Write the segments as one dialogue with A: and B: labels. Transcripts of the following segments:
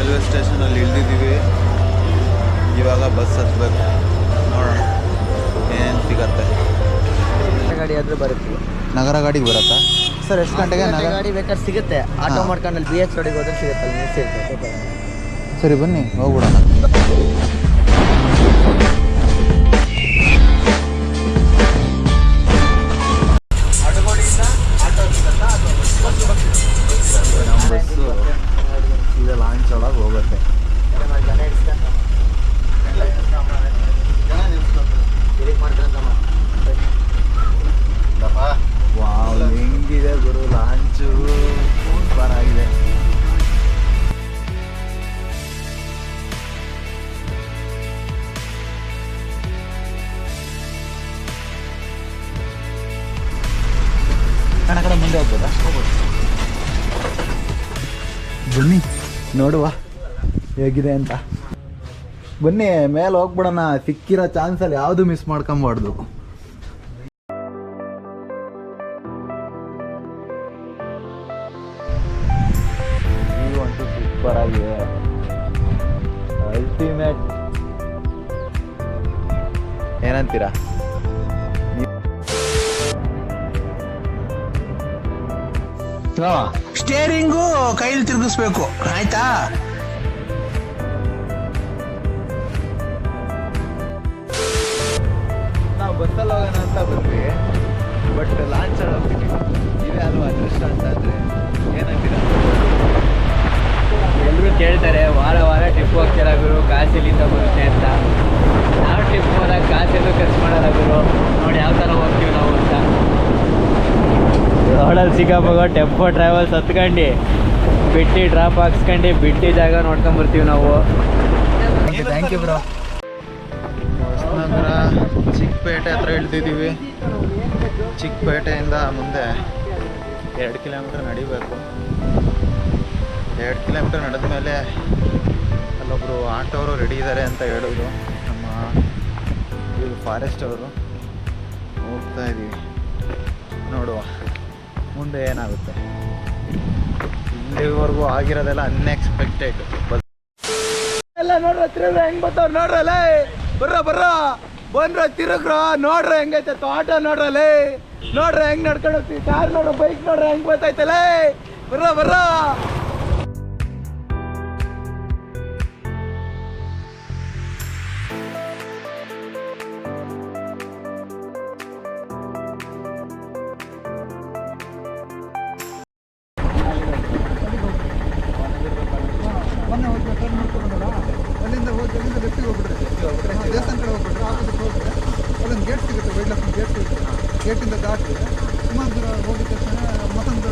A: Railway ಸ್ಟೇಷನಲ್ಲಿ ಇಳಿದಿದ್ದೀವಿ. ಇವಾಗ bus ಹತ್ಬೇಕು. ನೋಡೋಣ ಏನೇನು ಸಿಗತ್ತೆ.
B: ಗಾಡಿ ಆದರೂ ಬರುತ್ತೆ.
A: ನಗರ ಗಾಡಿಗೆ ಬರುತ್ತಾ ಸರ್? ಎಷ್ಟು ಗಂಟೆಗೆ ನಗರ
B: ಗಾಡಿ ಬೇಕಾದ್ರೆ ಸಿಗುತ್ತೆ. ಆಟೋ ಮಾಡ್ಕೊಂಡು ಅಲ್ಲಿ BH ರೋಡಿಗೆ ಹೋದ್ರೆ ಸಿಗುತ್ತೆ. ಅಲ್ಲಿ ಸಿಗುತ್ತೆ.
A: ಸರಿ ಬನ್ನಿ ಹೋಗ್ಬಿಡೋಣ. ನಮ್ಮ ಬಸ್ಸು ಈಗ ಲಾಂಚ್ ಒಳಗೆ ಹೋಗುತ್ತೆ. ವಾವ್, ಹೆಂಗಿದೆ ಗುರು ಲಾಂಚು, ಸೂಪರ್ ಆಗಿದೆ. ಕಣ ಕಡೆ ಮುಂದೆ ಹೋಗ್ಬೋದಾ? ಬನ್ನಿ ನೋಡುವ ಹೇಗಿದೆ ಅಂತ. ಬನ್ನಿ ಮೇಲೆ ಹೋಗ್ಬಿಡೋಣ. ಸಿಕ್ಕಿರೋ ಚಾನ್ಸಲ್ಲಿ ಯಾವುದು ಮಿಸ್ ಮಾಡ್ಕೊಂಬಾರ್ದು. ಸೂಪರ್ ಆಗಿದೆ, ಅಲ್ಟಿಮೇಟ್. ಏನಂತೀರಾ?
C: ಸ್ಟೇರಿಂಗು ಕೈಲಿ ತಿರುಗಿಸ್ಬೇಕು, ಆಯ್ತಾ?
A: ನಾವು ಬಸ್ಸಲ್ಲಿ ಹೋಗೋಣ ಅಂತ ಬಂದ್ವಿ, ಬಟ್ ಲಾಂಚ್ ಹೋಗ್ಬಿಟ್ಟು ಇದೆ ಅಲ್ವಾ ಅದೃಷ್ಟ ಅಂತ. ಅಂದರೆ ಏನಂತೀರಾ?
B: ಎಲ್ಲರೂ ಕೇಳ್ತಾರೆ ವಾರ ವಾರ ಟ್ರಿಪ್ ಹೋಗ್ತೀರ ಗುರು, ಕಾಸು ಇಲ್ಲಿಂದ ಬರುತ್ತೆ ಅಂತ. ನಾವು ಟ್ರಿಪ್ ಹೋದಾಗ ಕಾಸೆಲ್ಲೂ ಖರ್ಚು ಮಾಡಲ್ಲ ಗುರು. ನೋಡಿ ಯಾವ ಥರ ಹೋಗ್ತೀವಿ ನಾವು ಅಂತ. ರೋಡಲ್ಲಿ ಸಿಕ್ಕಾಪೋಗೋ ಟೆಂಪೋ ಟ್ರಾವೆಲ್ಸ್ ಹತ್ಕೊಂಡು ಬಿಟ್ಟು ಡ್ರಾಪ್ ಹಾಕ್ಸ್ಕೊಂಡು ಬಿಟ್ಟು ಜಾಗ ನೋಡ್ಕೊಂಬರ್ತೀವಿ ನಾವು.
A: Thank you bro. Hosanagara Chikkapete ಹತ್ರ ಇಳ್ದಿದ್ದೀವಿ. ಚಿಕ್ಕಪೇಟೆಯಿಂದ ಮುಂದೆ 2 ಕಿಲೋಮೀಟರ್ ನಡಿಬೇಕು. 2 ಕಿಲೋಮೀಟರ್ ನಡೆದ ಮೇಲೆ ಅಲ್ಲೊಬ್ಬರು ಆಟೋವರು ರೆಡಿ ಇದ್ದಾರೆ ಅಂತ ಹೇಳಿದ್ರು. ನಮ್ಮ ಇದು ಫಾರೆಸ್ಟ್ ಅವರು. ಹೋಗ್ತಾ ಇದ್ದೀವಿ, ನೋಡುವ ಮುಂದೆ ಏನಾಗುತ್ತೆ. ಇಲ್ಲಿವರೆಗೂ ಆಗಿರೋದೆಲ್ಲ ಅನ್ಎಕ್ಸ್ಪೆಕ್ಟೆಡ್. ಎಲ್ಲ ನೋಡ್ರ ತಿರುಗ್ರ ಹೆಂಗ್ ಬರ್ತಾವ ನೋಡ್ರಲ್ಲ. ಬರ್ರ ಬಂದ್ರ ತಿರುಗ್ರ ನೋಡ್ರ ಹೆಂಗೈತೆ ಆಟೋ ನೋಡ್ರಲ್ಲೇ. ನೋಡ್ರ ಹೆಂಗ್ ನಡ್ಕೊಂಡು ಹೋಗ್ತೀವಿ. ಕಾರ್ ನೋಡ್ರ, ಬೈಕ್ ನೋಡ್ರ ಹೆಂಗ್ ಬರ್ತೈತಲ್ಲ. ಬರ್ರ
D: ಅಲ್ಲಿಂದ ಲೆಫ್ಟಿಗೆ ಹೋಗ್ಬಿಟ್ರೆ ದೇವಸ್ಥಾನ ಕಡೆ ಹೋಗ್ಬಿಟ್ರೆ ಆಪೋಸಿಟ್ ಹೋಗ್ಬಿಟ್ರೆ ಅಲ್ಲೊಂದು ಗೇಟ್ ಸಿಗುತ್ತೆ. ವೈಲ್ಡ್ ಲೈಫ್ ಗೇಟ್ ಸಿಗುತ್ತೆ. ಗೇಟಿಂದ ದಾಟಿ ಸುಮಾರು ದೂರ ಹೋಗಿದ ತಕ್ಷಣ ಮತ್ತೊಂದು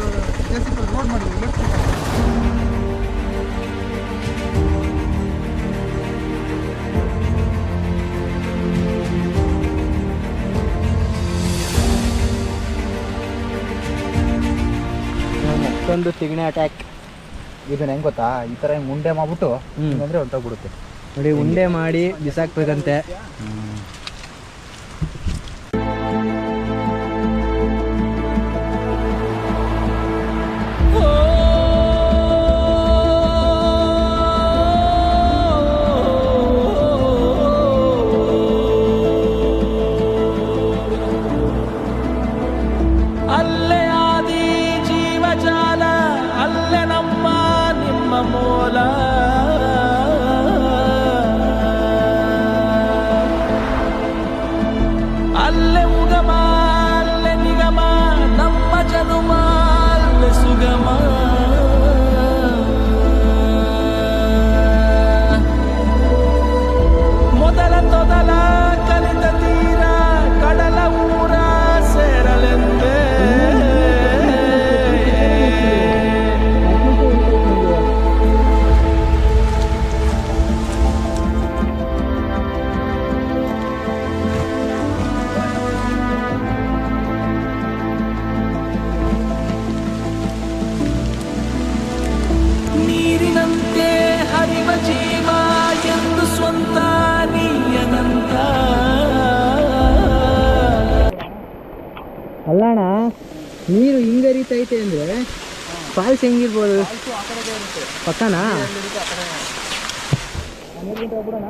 D: JCB ರೋಡ್ ಮಾಡಿದ್ವಿ ಲೆಫ್ಟ್.
B: ಮತ್ತೊಂದು ತಿಗಣೆ ಅಟ್ಯಾಕ್.
A: ಇದನ್ನ ಹೆಂಗ್ ಗೊತ್ತಾ, ಈ ಥರ ಹಿಂಗೆ ಉಂಡೆ ಮಾಡ್ಬಿಟ್ಟು ಅಂದರೆ ಹೊಂಟೋಗ್ಬಿಡುತ್ತೆ.
B: ನೋಡಿ ಉಂಡೆ ಮಾಡಿ ಬಿಸಾಕ್ಬೇಕಂತೆ.
C: ಅಲ್ಲೇ ಆದಿ ಜೀವಜಾಲ, ಅಲ್ಲೇ ನಮ್ಮ ನಿಮ್ಮ ಮೂಲ. ಅಲ್ಲೇ ಉಗಮ, ಅಲ್ಲೇ ನಿಗಮ, ನಮ್ಮ ಜನುಮ ಅಲ್ಲೇ ಸುಗಮ. ಮೊದಲ ತೊದಲ ಕಲಿತ ತೀರ ಕಡಲ ಊರ ಸೇರಲೆಂದೇ. ನೀರಿನಂತೆ ಹರಿವ ಜೀವ ಎಂದು ಸ್ವಂತ ನೀಯನಂತ.
B: ಅಲ್ಲಣ್ಣ, ನೀರು ಹಿಂಗರಿತೈತೆ ಅಂದರೆ ಫಾಲ್ಸ್ ಹೆಂಗಿರ್ಬೋದು?
D: ಆ ಕಡೆಗೆ ಇರುತ್ತೆ,
B: ಪಕ್ಕನಾ?
D: ಎಲ್ಲಿರುತ್ತೆ ಆ ಕಡೆ. ನೀರ್ಗಿಂತ ಹೋಗ್ಬಿಡೋಣ.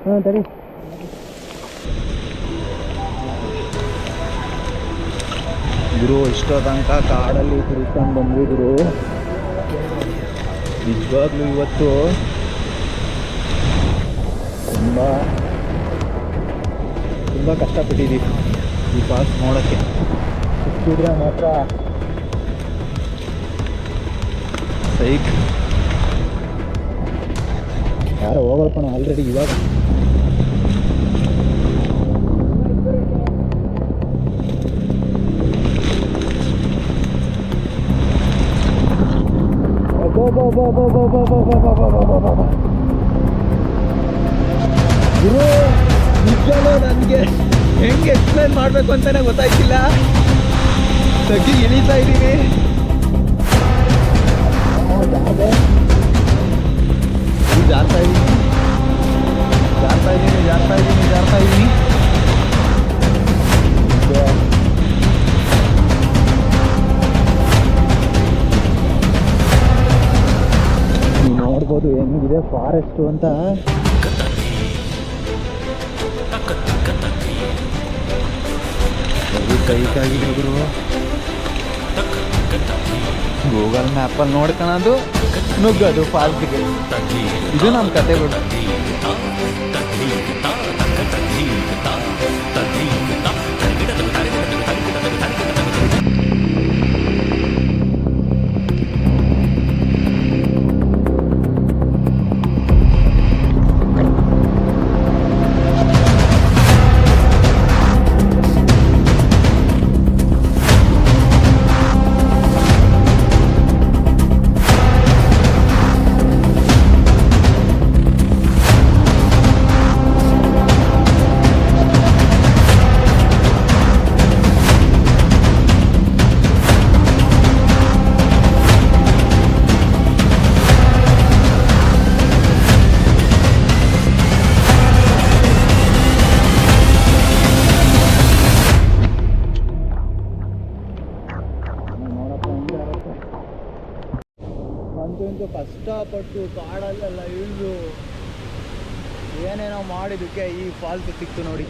B: ಹಾಂ ತಡಿ.
A: ಗುರು ಇಷ್ಟೋ ತನಕ ಕಾಡಲ್ಲಿ ತಿರ್ಕೊಂಡು ಬಂದ್ವಿ ಗುರು. ನಿಜವಾಗ್ಲೂ ಇವತ್ತು ತುಂಬ ಕಷ್ಟಪಟ್ಟಿದ್ದೀವಿ ಈ ಫಾಲ್ಸ್ ನೋಡೋಕ್ಕೆ. ಸಿಕ್ಕಿದ್ರೆ ಮಾತ್ರ ಸೈಕ್. ಯಾರೋ ಹೋಗಲ್ಪಣ ಆಲ್ರೆಡಿ ಇವಾಗ. ಗುರು ನಿಜವೂ ನನಗೆ ಹೆಂಗೆ ಎಕ್ಸ್ಪ್ಲೈನ್ ಮಾಡಬೇಕು ಅಂತಾನೆ ಗೊತ್ತಾಯ್ತಿಲ್ಲ. ತಗ್ಗಿ ಇಳಿತಾ ಇದ್ದೀವಿ. ಜಾರ್ತಾ ಇದ್ದೀನಿ. ನೀವು ನೋಡ್ಬೋದು ಹೆಂಗಿದೆ ಫಾರೆಸ್ಟು ಅಂತ. ಕೈಕಾಗಿದೆ ಗುರು. ಗೂಗಲ್ ಮ್ಯಾಪಲ್ಲಿ ನೋಡ್ಕೊಳೋದು, ನುಗ್ಗೋದು ಫಾಲ್ಸ್ಗೆ. ಇದು ನಮ್ಮ ಕತೆಗಳು. ಅಂತೂ ಕಷ್ಟಪಟ್ಟು ಕಾಡಲ್ಲೆಲ್ಲ ಇಳಿದು ಏನೇನೋ ಮಾಡಿದ್ದಕ್ಕೆ ಈ ಫಾಲ್ಸ್ ಸಿಕ್ತು ನೋಡಿ.